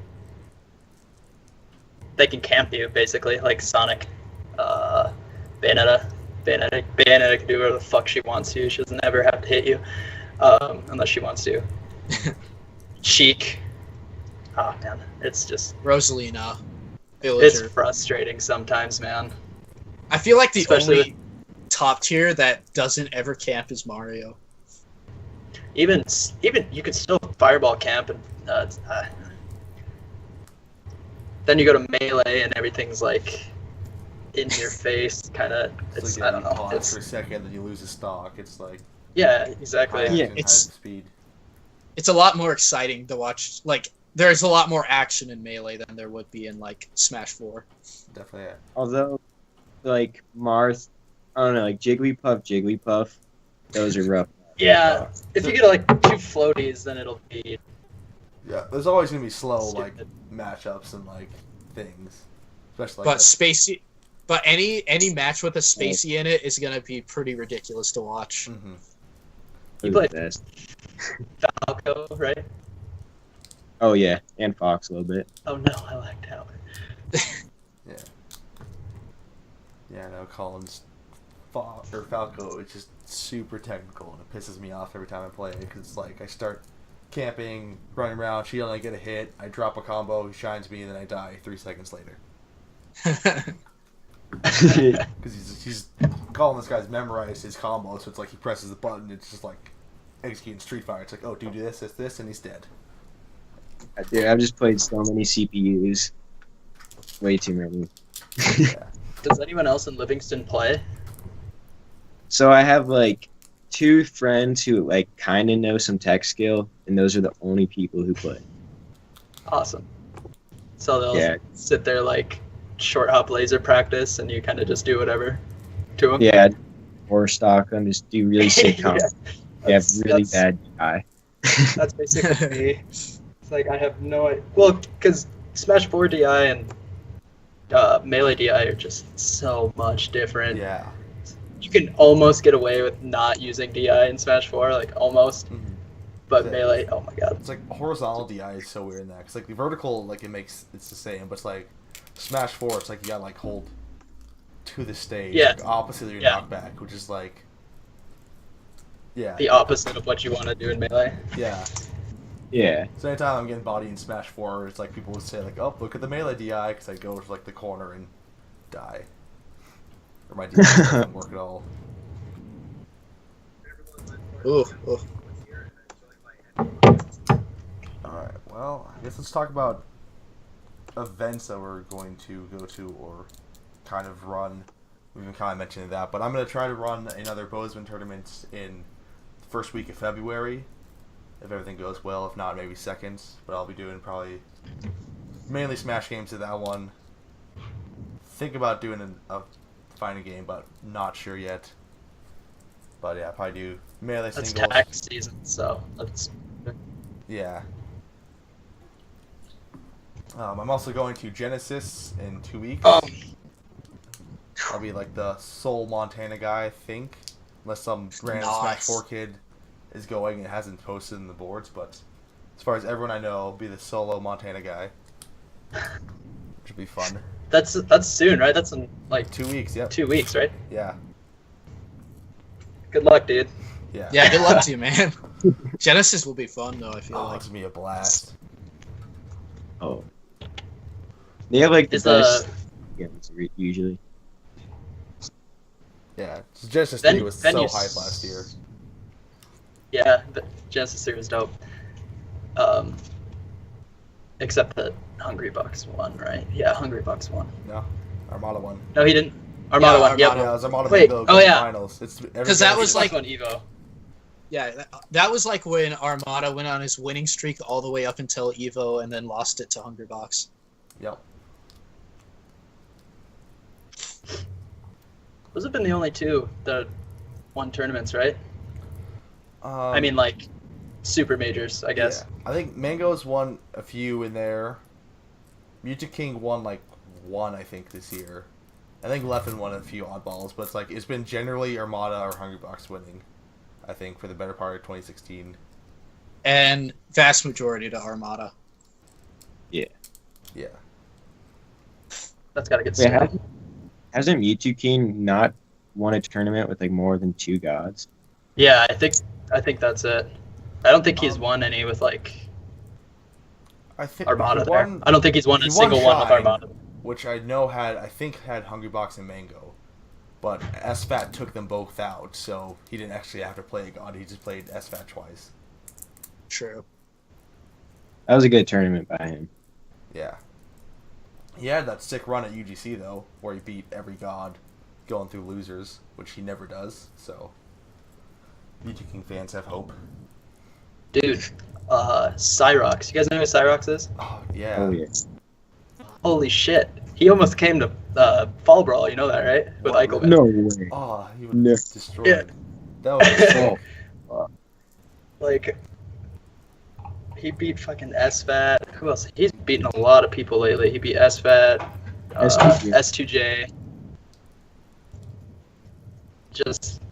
[SPEAKER 2] they can camp you basically, like Sonic, Bayonetta. Bayonetta can do whatever the fuck she wants to. She doesn't ever have to hit you, unless she wants to. Sheik. Oh man, it's just
[SPEAKER 4] Rosalina,
[SPEAKER 2] it's
[SPEAKER 4] Villager.
[SPEAKER 2] frustrating sometimes, man.
[SPEAKER 4] I feel like the
[SPEAKER 2] Especially
[SPEAKER 4] only top tier that doesn't ever camp is Mario.
[SPEAKER 2] Even you could still fireball camp, and then you go to melee and everything's like in your face, kind of.
[SPEAKER 1] It's
[SPEAKER 2] It's
[SPEAKER 1] like
[SPEAKER 2] I don't know.
[SPEAKER 1] pause for a
[SPEAKER 2] It's
[SPEAKER 1] second, then you lose a stock. It's like
[SPEAKER 2] yeah, exactly.
[SPEAKER 1] high
[SPEAKER 3] Yeah,
[SPEAKER 1] action,
[SPEAKER 4] it's-
[SPEAKER 1] high speed.
[SPEAKER 4] It's a lot more exciting to watch. Like there's a lot more action in melee than there would be in like Smash 4.
[SPEAKER 1] Definitely. Yeah.
[SPEAKER 3] Although, like Mars, I don't know, like Jigglypuff, those are rough.
[SPEAKER 2] Yeah, if you get like 2 floaties, then it'll be
[SPEAKER 1] Yeah, there's always gonna be slow
[SPEAKER 2] stupid.
[SPEAKER 1] like matchups and like things, especially
[SPEAKER 4] But
[SPEAKER 1] like
[SPEAKER 4] Spacey, but any match with a Spacey in it is gonna be pretty ridiculous to watch.
[SPEAKER 1] Mm-hmm.
[SPEAKER 2] You
[SPEAKER 3] Those
[SPEAKER 2] play-
[SPEAKER 3] are the best.
[SPEAKER 2] Falco, right?
[SPEAKER 3] Oh yeah, and Fox a little bit.
[SPEAKER 2] Oh no, I like Tower.
[SPEAKER 1] Yeah, no, Collins, Falco, it's just super technical and it pisses me off every time I play it because like I start camping, running around, she only get a hit, I drop a combo, he shines me, and then I die 3 seconds later because he's Colin, this guy's memorized his combo, so it's like he presses the button, it's just like executing Street Fighter. It's like, oh, do this, and he's dead.
[SPEAKER 3] Dude, I've just played so many CPUs. Way too many.
[SPEAKER 1] Yeah.
[SPEAKER 2] Does anyone else in Livingston play?
[SPEAKER 3] So I have like 2 friends who like kind of know some tech skill, and those are the only people who play.
[SPEAKER 2] Awesome. So they'll
[SPEAKER 3] Yeah.
[SPEAKER 2] sit there like short hop laser practice, and you kind of just do whatever to them.
[SPEAKER 3] Yeah, or stock them, just do really sick combos. They have really
[SPEAKER 2] That's-
[SPEAKER 3] bad DI.
[SPEAKER 2] That's basically me. It's like I have no idea. Well, because Smash 4 DI and Melee DI are just so much different.
[SPEAKER 1] Yeah.
[SPEAKER 2] You can almost get away with not using DI in Smash 4, like almost.
[SPEAKER 1] Mhm.
[SPEAKER 2] But
[SPEAKER 1] Yeah.
[SPEAKER 2] Melee, oh my god.
[SPEAKER 1] It's like horizontal DI is so weird in that, because like the vertical, like it's the same, but it's like Smash 4, it's like you gotta like hold to the stage,
[SPEAKER 2] Yeah.
[SPEAKER 1] like, opposite of your
[SPEAKER 2] Yeah.
[SPEAKER 1] knockback, which is like, yeah,
[SPEAKER 2] The opposite of what you want to do in Melee.
[SPEAKER 1] yeah.
[SPEAKER 3] Yeah.
[SPEAKER 1] So anytime I'm getting bodied in Smash 4, it's like people would say like, oh, look at the Melee DI, because I go to like the corner and die, or my DI doesn't work at all.
[SPEAKER 4] Ooh, ooh.
[SPEAKER 1] Alright, well, I guess let's talk about events that we're going to go to or kind of run. We've been kind of mentioning that, but I'm going to try to run another Bozeman tournament in the first week of February, if everything goes well. If not, maybe second, but I'll be doing probably mainly Smash games to that one. Think about doing a fighting game, but not sure yet. But yeah, probably do Melee
[SPEAKER 2] That's
[SPEAKER 1] singles.
[SPEAKER 2] tax season, so let's.
[SPEAKER 1] Yeah. I'm also going to Genesis in 2 weeks.
[SPEAKER 2] Oh,
[SPEAKER 1] I'll be like the sole Montana guy, I think. Unless some random Smash
[SPEAKER 4] Nice.
[SPEAKER 1] 4 kid is going and hasn't posted in the boards. But as far as everyone I know, I'll be the solo Montana guy. Which will be fun.
[SPEAKER 2] that's soon, right? That's in like
[SPEAKER 1] 2 weeks, yep.
[SPEAKER 2] 2 weeks, right?
[SPEAKER 1] Yeah.
[SPEAKER 2] Good luck, dude.
[SPEAKER 1] Yeah.
[SPEAKER 4] Yeah, good luck to you, man. Genesis will be fun, though, I feel
[SPEAKER 1] Oh,
[SPEAKER 4] like.
[SPEAKER 1] it's going to be a blast.
[SPEAKER 3] Oh. They have like the
[SPEAKER 2] Is
[SPEAKER 3] best games usually.
[SPEAKER 1] Yeah. Genesis
[SPEAKER 2] Ven-
[SPEAKER 1] 3 was
[SPEAKER 2] Venus-
[SPEAKER 1] so hyped last year.
[SPEAKER 2] Yeah, the Genesis 3 was dope. Except that Hungry Bucks won, right? Yeah, Hungry Bucks won.
[SPEAKER 1] No. Armada won.
[SPEAKER 2] No, he didn't. Armada
[SPEAKER 4] Yeah,
[SPEAKER 2] won. Yep.
[SPEAKER 4] Armada.
[SPEAKER 1] Yeah, it was Armada
[SPEAKER 2] Wait,
[SPEAKER 1] Evo
[SPEAKER 2] oh,
[SPEAKER 1] going
[SPEAKER 2] yeah.
[SPEAKER 1] finals.
[SPEAKER 4] Because that was
[SPEAKER 2] Bucks
[SPEAKER 4] like-
[SPEAKER 2] won Evo.
[SPEAKER 4] Yeah, that was like when Armada went on his winning streak all the way up until Evo and then lost it to Hungrybox.
[SPEAKER 1] Yep.
[SPEAKER 2] Those have been the only two that won tournaments, right? I mean, like, super majors, I guess.
[SPEAKER 1] Yeah. I think Mango's won a few in there. Mewtwo King won like one, I think, this year. I think Leffen won a few oddballs, but it's like it's been generally Armada or Hungrybox winning, I think, for the better part of 2016.
[SPEAKER 4] And vast majority to Armada.
[SPEAKER 1] Yeah.
[SPEAKER 2] That's got to get
[SPEAKER 3] Wait,
[SPEAKER 2] started.
[SPEAKER 3] hasn't Mewtwo King not won a tournament with like more than 2 gods?
[SPEAKER 2] Yeah, I think that's it. I don't think he's
[SPEAKER 1] Um,
[SPEAKER 2] won any with, like,
[SPEAKER 1] I think
[SPEAKER 2] Armada
[SPEAKER 1] he
[SPEAKER 2] there.
[SPEAKER 1] won,
[SPEAKER 2] I don't think he's won
[SPEAKER 1] he
[SPEAKER 2] a single
[SPEAKER 1] won
[SPEAKER 2] one with
[SPEAKER 1] Shine.
[SPEAKER 2] Armada.
[SPEAKER 1] which I know had Hungrybox and Mango, but SFAT took them both out, so he didn't actually have to play a god. He just played SFAT twice.
[SPEAKER 4] True.
[SPEAKER 3] That was a good tournament by him.
[SPEAKER 1] Yeah. He had that sick run at UGC, though, where he beat every god going through losers, which he never does, so Mewtwo King fans have hope.
[SPEAKER 2] Dude, Cyrox. You guys know who Cyrox is?
[SPEAKER 1] Oh, yeah.
[SPEAKER 3] Oh yeah.
[SPEAKER 2] Holy shit. He almost came to Fall Brawl, you know that, right? With
[SPEAKER 1] What?
[SPEAKER 2] Eichelman.
[SPEAKER 3] No way.
[SPEAKER 1] Oh, he was
[SPEAKER 3] No.
[SPEAKER 1] destroyed.
[SPEAKER 2] Yeah.
[SPEAKER 1] That was so...
[SPEAKER 2] Like, he beat fucking SFAT. Who else? He's beaten a lot of people lately. He beat SFAT,
[SPEAKER 3] S2J.
[SPEAKER 2] S2J. Just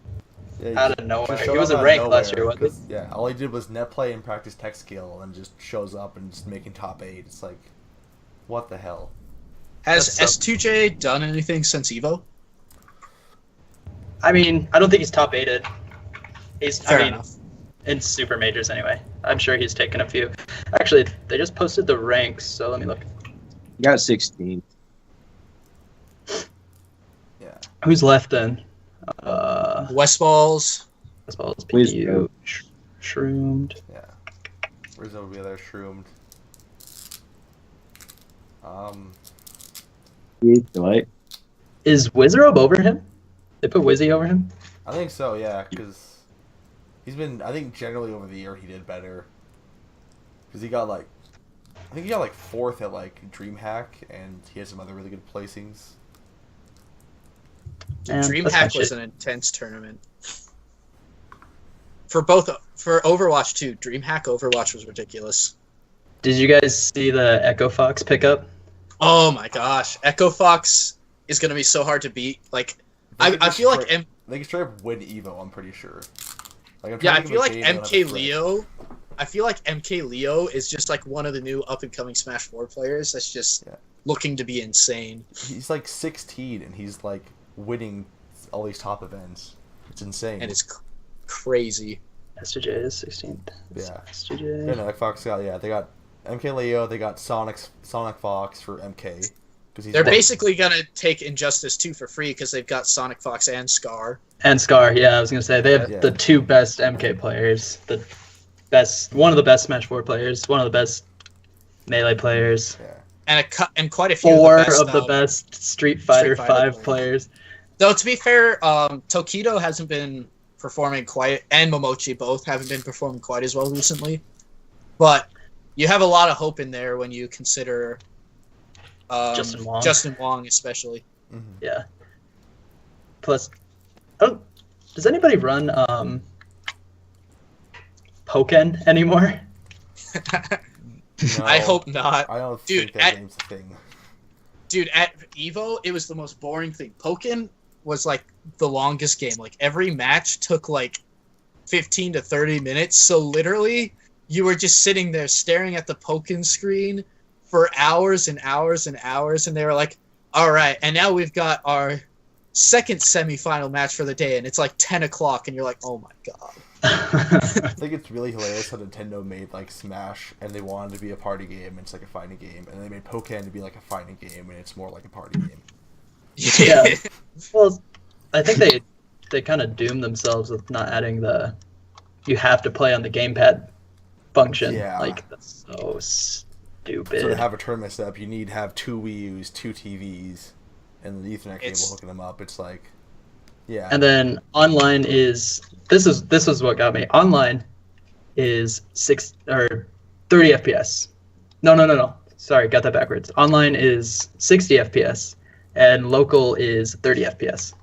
[SPEAKER 1] Yeah,
[SPEAKER 2] out of nowhere.
[SPEAKER 1] showed
[SPEAKER 2] He was
[SPEAKER 1] up
[SPEAKER 2] a
[SPEAKER 1] out of
[SPEAKER 2] rank last year,
[SPEAKER 1] nowhere,
[SPEAKER 2] wasn't he?
[SPEAKER 1] 'cause, yeah, all he did was net play and practice tech skill, and just shows up and just making top 8. It's like, what the hell?
[SPEAKER 4] Has
[SPEAKER 2] That's so-
[SPEAKER 4] S2J done anything since Evo?
[SPEAKER 2] I mean, I don't think he's top 8'd.
[SPEAKER 4] Fair
[SPEAKER 2] I mean,
[SPEAKER 4] enough.
[SPEAKER 2] in super majors anyway. I'm sure he's taken a few. Actually, they just posted the ranks, so let me look.
[SPEAKER 3] He got 16.
[SPEAKER 1] Yeah.
[SPEAKER 2] Who's left then?
[SPEAKER 4] Westballs.
[SPEAKER 2] as well as
[SPEAKER 3] Whiz
[SPEAKER 2] PPU.
[SPEAKER 3] Bro.
[SPEAKER 2] Shroomed.
[SPEAKER 1] Yeah. Where's over there? Shroomed.
[SPEAKER 3] Create delight.
[SPEAKER 2] Is Wizrobe over him? They put Wizzy over him?
[SPEAKER 1] I think so, yeah, because he's been, I think generally over the year he did better. Because he got like, I think he got like 4th at like DreamHack, and he had some other really good placings.
[SPEAKER 2] Man, that's
[SPEAKER 4] DreamHack
[SPEAKER 2] not
[SPEAKER 4] was
[SPEAKER 2] shit.
[SPEAKER 4] an intense tournament. For Overwatch too. DreamHack Overwatch was ridiculous.
[SPEAKER 2] Did you guys see the Echo Fox pickup?
[SPEAKER 4] Oh my gosh, Echo Fox is gonna be so hard to beat. Like, I feel like
[SPEAKER 1] They can straight up win Evo, I'm pretty sure. Like, I'm
[SPEAKER 4] yeah,
[SPEAKER 1] trying
[SPEAKER 4] I
[SPEAKER 1] to
[SPEAKER 4] feel like
[SPEAKER 1] think of a game that
[SPEAKER 4] MK
[SPEAKER 1] have a
[SPEAKER 4] Leo. I feel like MK Leo is just like one of the new up and coming Smash 4 players that's just
[SPEAKER 1] Yeah.
[SPEAKER 4] looking to be insane.
[SPEAKER 1] He's like 16 and he's like winning all these top events. It's insane.
[SPEAKER 4] And it's crazy.
[SPEAKER 2] STJ is 16th.
[SPEAKER 1] Yeah.
[SPEAKER 2] STJ.
[SPEAKER 1] Yeah, no, like Fox got, they got MK Leo, they got Sonic Fox for MK. Cause
[SPEAKER 4] They're basically gonna take Injustice 2 for free because they've got Sonic Fox and Scar.
[SPEAKER 2] And Scar, yeah, I was gonna say they have
[SPEAKER 1] Yeah.
[SPEAKER 2] the 2 best MK players, one of the best Smash 4 players, one of the best Melee players,
[SPEAKER 4] And quite a few
[SPEAKER 2] 4
[SPEAKER 4] of the
[SPEAKER 2] best Street Fighter
[SPEAKER 4] Street Fighter
[SPEAKER 2] 5 players.
[SPEAKER 4] Though to be fair, Tokido hasn't been performing quite, and Momochi both haven't been performing quite as well recently. But you have a lot of hope in there when you consider Justin Wong especially.
[SPEAKER 1] Mhm.
[SPEAKER 2] Yeah. Plus, does anybody run Pokken anymore?
[SPEAKER 1] No,
[SPEAKER 4] I hope not.
[SPEAKER 1] I don't
[SPEAKER 4] Dude,
[SPEAKER 1] think that game's a thing.
[SPEAKER 4] Dude, at EVO, it was the most boring thing. Pokken was like the longest game. Like every match took like 15 to 30 minutes. So literally, you were just sitting there staring at the Pokken screen for hours and hours and hours. And they were like, all right, and now we've got our second semifinal match for the day. And it's like 10 o'clock. And you're like, oh my God.
[SPEAKER 1] I think it's really hilarious how Nintendo made like Smash and they wanted to be a party game and it's like a fighting game, and they made Pokken to be like a fighting game and it's more like a party game.
[SPEAKER 2] Yeah. Well, I think they kind of doomed themselves with not adding you have to play on the gamepad function.
[SPEAKER 1] Yeah.
[SPEAKER 2] Like, that's so stupid.
[SPEAKER 1] So to have a tournament set up, you need to have 2 Wii U's, 2 TVs, and the Ethernet cable hooking them up. It's like, yeah.
[SPEAKER 2] And then online is this is what got me. Online is 30 FPS. No. Sorry, got that backwards. Online is 60 FPS, and local is 30 FPS.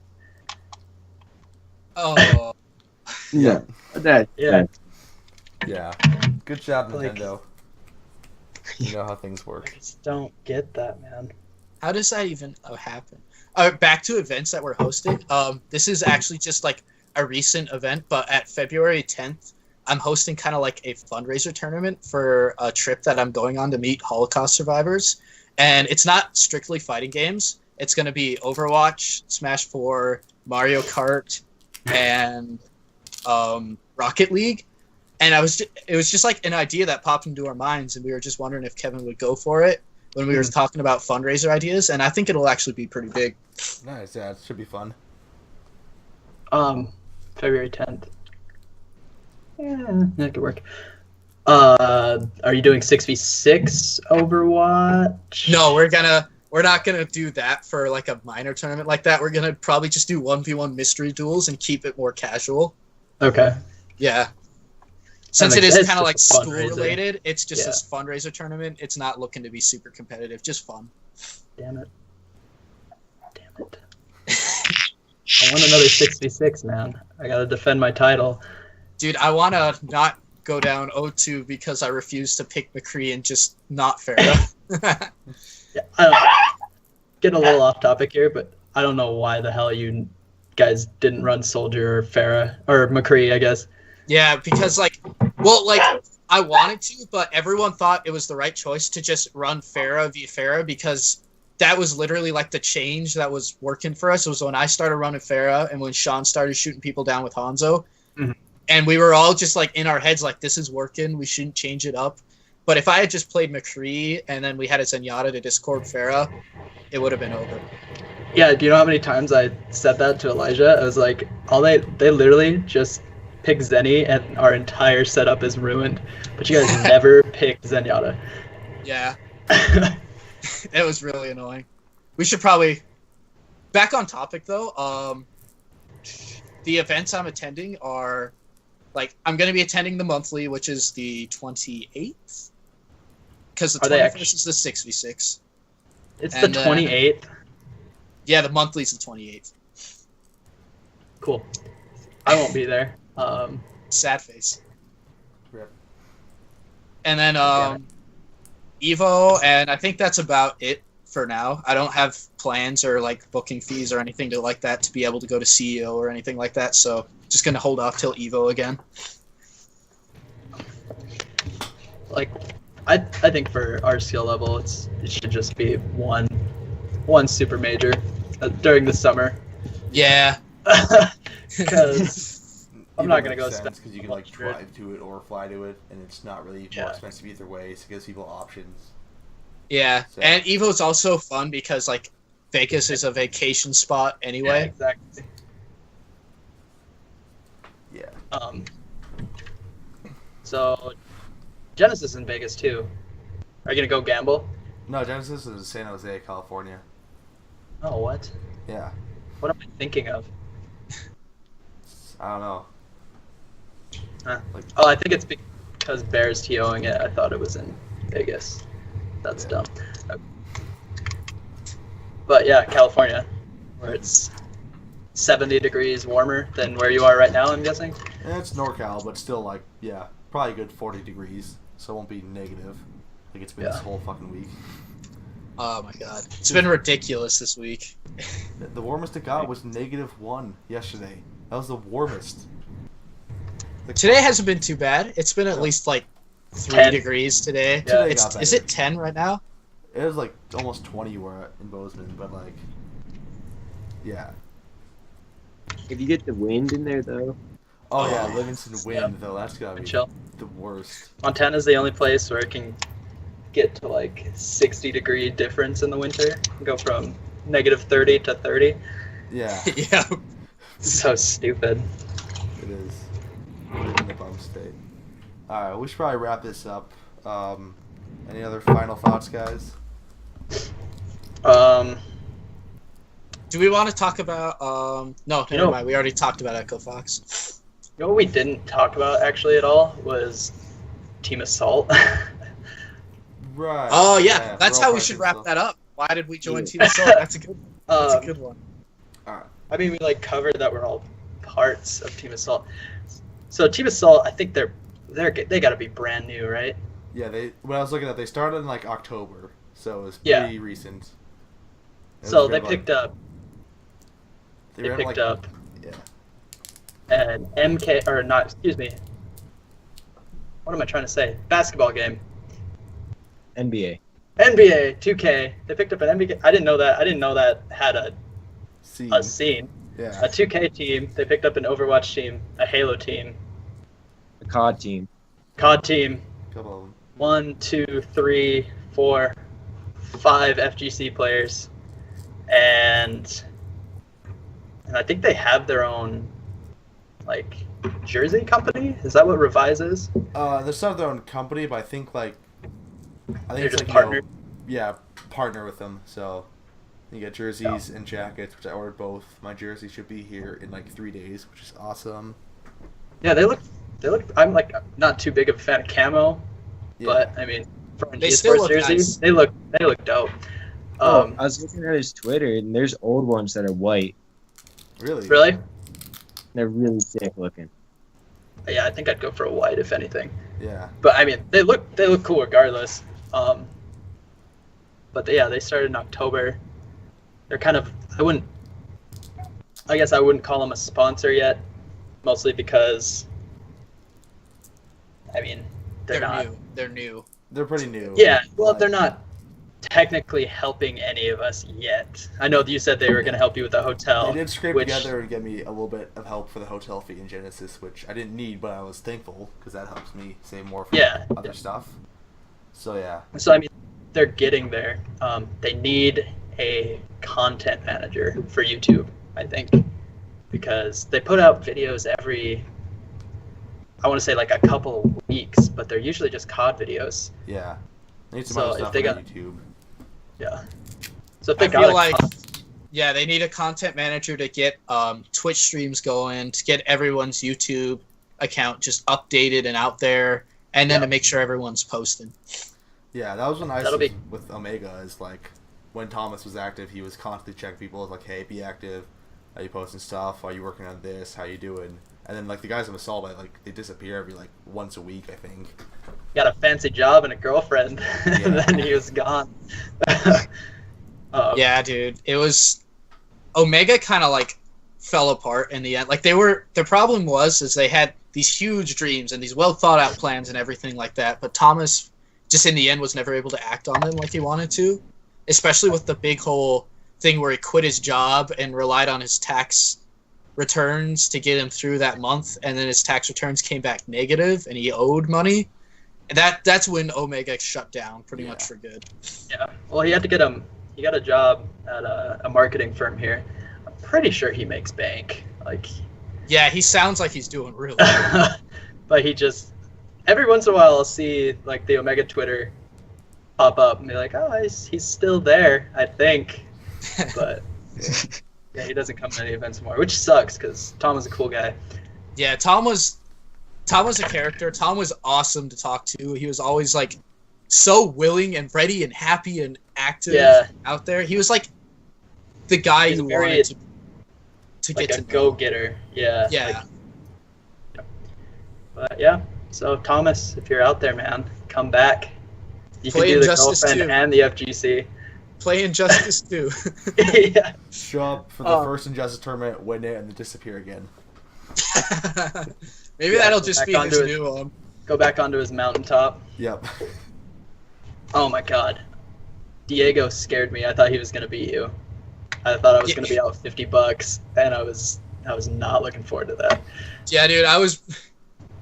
[SPEAKER 4] Oh,
[SPEAKER 3] Yeah. That.
[SPEAKER 2] Yeah.
[SPEAKER 1] Yeah. Good job,
[SPEAKER 2] Like-
[SPEAKER 1] Nintendo. You know how things
[SPEAKER 2] I
[SPEAKER 1] work.
[SPEAKER 2] just don't get that, man.
[SPEAKER 4] how does that even happen? Back to events that we're hosting. This is actually just like a recent event, but at February 10th, I'm hosting kind of like a fundraiser tournament for a trip that I'm going on to meet Holocaust survivors. And it's not strictly fighting games. It's going to be Overwatch, Smash 4, Mario Kart, and Rocket League. And it was just like an idea that popped into our minds, and we were just wondering if Kevin would go for it when we were talking about fundraiser ideas. And I think it'll actually be pretty big.
[SPEAKER 1] Nice, yeah, it should be fun.
[SPEAKER 2] February 10th. Yeah, that could work. Are you doing 6v6 Overwatch?
[SPEAKER 4] No, we're not gonna do that for like a minor tournament like that. We're gonna probably just do 1v1 mystery duels and keep it more casual.
[SPEAKER 2] Okay.
[SPEAKER 4] Yeah. Since
[SPEAKER 2] makes
[SPEAKER 4] it is
[SPEAKER 2] sense,
[SPEAKER 4] kind of like
[SPEAKER 2] just a
[SPEAKER 4] school
[SPEAKER 2] fundraiser.
[SPEAKER 4] related, it's just
[SPEAKER 2] Yeah.
[SPEAKER 4] this fundraiser tournament. It's not looking to be super competitive, just fun.
[SPEAKER 2] Damn it. I want another 6v6, man. I gotta defend my title.
[SPEAKER 4] Dude, I wanna not go down 0-2 because I refuse to pick McCree and just not Farah.
[SPEAKER 2] Yeah, getting a little off topic here, but I don't know why the hell you guys didn't run Soldier or Farah or McCree, I guess.
[SPEAKER 4] Yeah, because I wanted to, but everyone thought it was the right choice to just run Farah via Farah because that was literally like the change that was working for us. It was when I started running Farah and when Sean started shooting people down with Hanzo.
[SPEAKER 2] Mhm.
[SPEAKER 4] And we were all just like in our heads like, this is working, we shouldn't change it up. But if I had just played McCree and then we had a Zenyatta to Discord Farah, it would have been over.
[SPEAKER 2] Yeah, do you know how many times I said that to Elijah? I was like, they literally just pick Zenny and our entire setup is ruined. But you guys never picked Zenyatta.
[SPEAKER 4] Yeah, it was really annoying. We should probably back on topic though. The events I'm attending are like I'm going to be attending the monthly, which is the 28th, because the 21st is the 6v6.
[SPEAKER 2] It's the 28th.
[SPEAKER 4] Yeah, the monthly's the 28th.
[SPEAKER 2] Cool. I won't be there.
[SPEAKER 4] Sad face.
[SPEAKER 1] Rip.
[SPEAKER 4] And then Evo, and I think that's about it for now. I don't have plans or like booking fees or anything to like that to be able to go to CEO or anything like that. So just gonna hold off till Evo again.
[SPEAKER 2] Like, I think for our skill level, it should just be one super major during the summer.
[SPEAKER 4] Yeah.
[SPEAKER 2] Because I'm not gonna go
[SPEAKER 1] spend because you can like drive to it or fly to it, and it's not really more expensive either way. So it gives people options.
[SPEAKER 4] Yeah,
[SPEAKER 1] so.
[SPEAKER 4] And Evo's also fun because like Vegas is a vacation spot anyway.
[SPEAKER 2] Yeah, exactly.
[SPEAKER 1] Yeah.
[SPEAKER 2] So Genesis is in Vegas too. Are you gonna go gamble?
[SPEAKER 1] No, Genesis is in San Jose, California.
[SPEAKER 2] Oh, what?
[SPEAKER 1] Yeah.
[SPEAKER 2] What am I thinking of?
[SPEAKER 1] I don't know.
[SPEAKER 2] Oh, I think it's because Bears TOing it. I thought it was in Vegas. That's dumb. Okay. But yeah, California, where it's 70 degrees warmer than where you are right now, I'm guessing.
[SPEAKER 1] It's NorCal, but still like, yeah, probably a good 40 degrees, so it won't be negative like it's been this whole fucking week.
[SPEAKER 4] Oh my god. It's been ridiculous this week.
[SPEAKER 1] The warmest it got was -1 yesterday. That was the warmest.
[SPEAKER 4] Today hasn't been too bad. It's been at least like 3 degrees today.
[SPEAKER 1] Yeah,
[SPEAKER 4] is it 10 right now?
[SPEAKER 1] It was like almost 20 where in Bozeman, but like, yeah.
[SPEAKER 3] If you get the wind in there, though.
[SPEAKER 1] Oh yeah, Livingston wind though. That's gotta be
[SPEAKER 2] chill.
[SPEAKER 1] The worst.
[SPEAKER 2] Montana's the only place where it can get to like 60-degree difference in the winter. Go from -30 to 30.
[SPEAKER 1] Yeah.
[SPEAKER 4] Yeah.
[SPEAKER 2] So stupid.
[SPEAKER 1] It is. In the bum state. Alright, we should probably wrap this up. Any other final thoughts, guys?
[SPEAKER 4] Do we want to talk about no, never mind. We already talked about Echo Fox.
[SPEAKER 2] You know what we didn't talk about actually at all was Team Assault.
[SPEAKER 1] Right.
[SPEAKER 4] Oh yeah, that's how we should wrap that up. Why did we join Team Assault? That's a good one. That's a good one.
[SPEAKER 1] Alright.
[SPEAKER 2] I mean, we like covered that we're all parts of Team Assault. So Team Assault, I think they got to be brand new, right?
[SPEAKER 1] Yeah, when I was looking at, they started in like October, so it was pretty recent.
[SPEAKER 2] So they picked up.
[SPEAKER 1] They picked
[SPEAKER 2] up.
[SPEAKER 1] Yeah.
[SPEAKER 2] An MK or not? Excuse me. What am I trying to say? Basketball game.
[SPEAKER 3] NBA
[SPEAKER 2] 2K. They picked up an NBA. I didn't know that. I didn't know that had a scene.
[SPEAKER 1] Yeah.
[SPEAKER 2] A 2K team. They picked up an Overwatch team, a Halo team,
[SPEAKER 3] the COD team.
[SPEAKER 1] Couple of them.
[SPEAKER 2] 1, 2, 3, 4, 5 FGC players, and I think they have their own like jersey company. Is that what Revise is?
[SPEAKER 1] They started their own company, but I think
[SPEAKER 2] they're
[SPEAKER 1] it's
[SPEAKER 2] just
[SPEAKER 1] like
[SPEAKER 2] partnered.
[SPEAKER 1] Partner with them. So you get jerseys and jackets, which I ordered both. My jersey should be here in like 3 days, which is awesome.
[SPEAKER 2] Yeah, they look. I'm like not too big of a fan of camo, but I mean, for an esports jersey, nice. They look dope.
[SPEAKER 3] I was looking at his Twitter, and there's old ones that are white.
[SPEAKER 1] Really?
[SPEAKER 2] Really?
[SPEAKER 3] They're really sick looking.
[SPEAKER 2] Yeah, I think I'd go for a white if anything.
[SPEAKER 1] Yeah.
[SPEAKER 2] But I mean, they look cool regardless. But they started in October. They're kind of I guess I wouldn't call them a sponsor yet, mostly because I mean they're not.
[SPEAKER 4] New. They're new.
[SPEAKER 1] They're pretty new.
[SPEAKER 2] Yeah, well, they're not technically helping any of us yet. I know you said they were going to help you with the hotel.
[SPEAKER 1] They did scrape together and get me a little bit of help for the hotel fee in Genesis, which I didn't need, but I was thankful because that helps me save more for other stuff. So yeah.
[SPEAKER 2] So I mean, they're getting there. They need a content manager for YouTube, I think, because they put out videos every, I want to say like a couple weeks, but they're usually just COD videos.
[SPEAKER 1] Yeah. They need some
[SPEAKER 2] So
[SPEAKER 1] other
[SPEAKER 2] if
[SPEAKER 1] stuff
[SPEAKER 2] they
[SPEAKER 1] on
[SPEAKER 2] got-
[SPEAKER 1] YouTube.
[SPEAKER 2] Yeah. So if they
[SPEAKER 4] I
[SPEAKER 2] got
[SPEAKER 4] feel
[SPEAKER 2] a
[SPEAKER 4] like,
[SPEAKER 2] con-
[SPEAKER 4] yeah, they need a content manager to get Twitch streams going, to get everyone's YouTube account just updated and out there, and then
[SPEAKER 2] Yeah.
[SPEAKER 4] to make sure everyone's posting.
[SPEAKER 1] Yeah, that was when I
[SPEAKER 2] That'll
[SPEAKER 1] was
[SPEAKER 2] be-
[SPEAKER 1] with Omega. Is like when Thomas was active, he was constantly checking people. Like, hey, be active. Are you posting stuff? Are you working on this? How you doing? And then like the guys on Assault, like they disappear every like once a week, I think.
[SPEAKER 2] got a fancy job and a girlfriend, and
[SPEAKER 1] Yeah.
[SPEAKER 2] then he was gone.
[SPEAKER 4] Yeah, dude, it was Omega kind of like fell apart in the end. Like the problem is they had these huge dreams and these well thought out plans and everything like that, but Thomas just in the end was never able to act on them like he wanted to, especially with the big whole thing where he quit his job and relied on his tax returns to get him through that month, and then his tax returns came back negative and he owed money. And that's when Omega shut down pretty much for good.
[SPEAKER 2] Yeah. Well, he had to get he got a job at a marketing firm here. I'm pretty sure he makes bank. Like,
[SPEAKER 4] Yeah, he sounds like he's doing really well.
[SPEAKER 2] but he just every once in a while I'll see like the Omega Twitter pop up and be like, oh, he's still there, I think. But yeah, he doesn't come to any events anymore, which sucks because Tom was a cool guy.
[SPEAKER 4] Yeah, Tom was a character. Tom was awesome to talk to. He was always like so willing and ready and happy and active out there. He was like the guy
[SPEAKER 2] He's
[SPEAKER 4] who
[SPEAKER 2] very,
[SPEAKER 4] wanted to
[SPEAKER 2] like
[SPEAKER 4] get
[SPEAKER 2] a
[SPEAKER 4] to know.
[SPEAKER 2] go-getter. Yeah.
[SPEAKER 4] Yeah.
[SPEAKER 2] But yeah, so Thomas, if you're out there, man, come back. You can
[SPEAKER 4] Play
[SPEAKER 2] do the
[SPEAKER 4] Injustice
[SPEAKER 2] girlfriend
[SPEAKER 4] 2.
[SPEAKER 2] and the FGC.
[SPEAKER 4] Play Injustice 2.
[SPEAKER 2] Yeah.
[SPEAKER 1] Show up for the first Injustice tournament, win it, and then disappear again.
[SPEAKER 4] Maybe
[SPEAKER 2] Yeah,
[SPEAKER 4] that'll
[SPEAKER 2] go
[SPEAKER 4] just
[SPEAKER 2] back
[SPEAKER 4] be
[SPEAKER 2] onto
[SPEAKER 4] his
[SPEAKER 2] it.
[SPEAKER 4] new one.
[SPEAKER 2] Go back onto his mountaintop.
[SPEAKER 1] Yep.
[SPEAKER 2] Oh my god. Diego scared me. I thought he was gonna beat you. I thought I was gonna be out $50, and I was not looking forward to that.
[SPEAKER 4] Yeah, dude,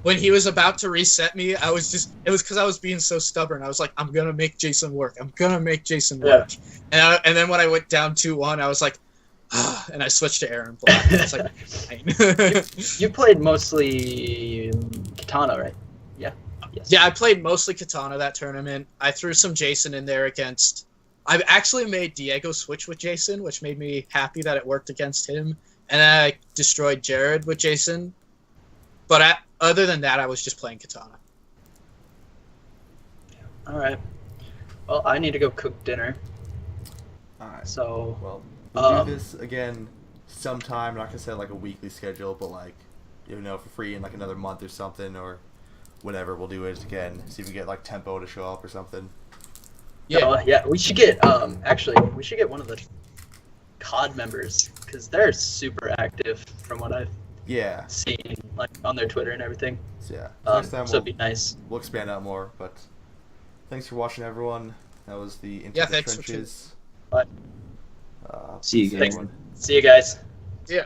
[SPEAKER 4] when he was about to reset me, it was because I was being so stubborn. I was like, I'm gonna make Jason work. I'm gonna make Jason work. And then when I went down 2-1, I was like, and I switched to Aaron Black. I was like, fine.
[SPEAKER 2] You played mostly Katana, right? Yeah. Yes.
[SPEAKER 4] Yeah, I played mostly Katana that tournament. I threw some Jason in there against. I actually made Diego switch with Jason, which made me happy that it worked against him. And then I destroyed Jared with Jason. But other than that, I was just playing Katana.
[SPEAKER 2] All right. Well, I need to go cook dinner.
[SPEAKER 1] Alright.
[SPEAKER 2] So
[SPEAKER 1] Well, we'll do this again sometime. I'm not gonna set like a weekly schedule, but like, for free in like another month or something, or whenever we'll do it again. See if we get like Tempo to show up or something.
[SPEAKER 4] Yeah.
[SPEAKER 2] yeah, we should get actually we should get one of the COD members because they're super active from what I've
[SPEAKER 1] Yeah.
[SPEAKER 2] seen like on their Twitter and everything.
[SPEAKER 1] So yeah.
[SPEAKER 2] So
[SPEAKER 1] Next time
[SPEAKER 2] it'd be nice.
[SPEAKER 1] we'll expand out more. But thanks for watching, everyone. That was the Into
[SPEAKER 4] Yeah,
[SPEAKER 1] the
[SPEAKER 4] thanks for
[SPEAKER 1] Trenches.
[SPEAKER 2] Bye.
[SPEAKER 3] See you guys.
[SPEAKER 2] Thanks. See you guys.
[SPEAKER 4] Yeah.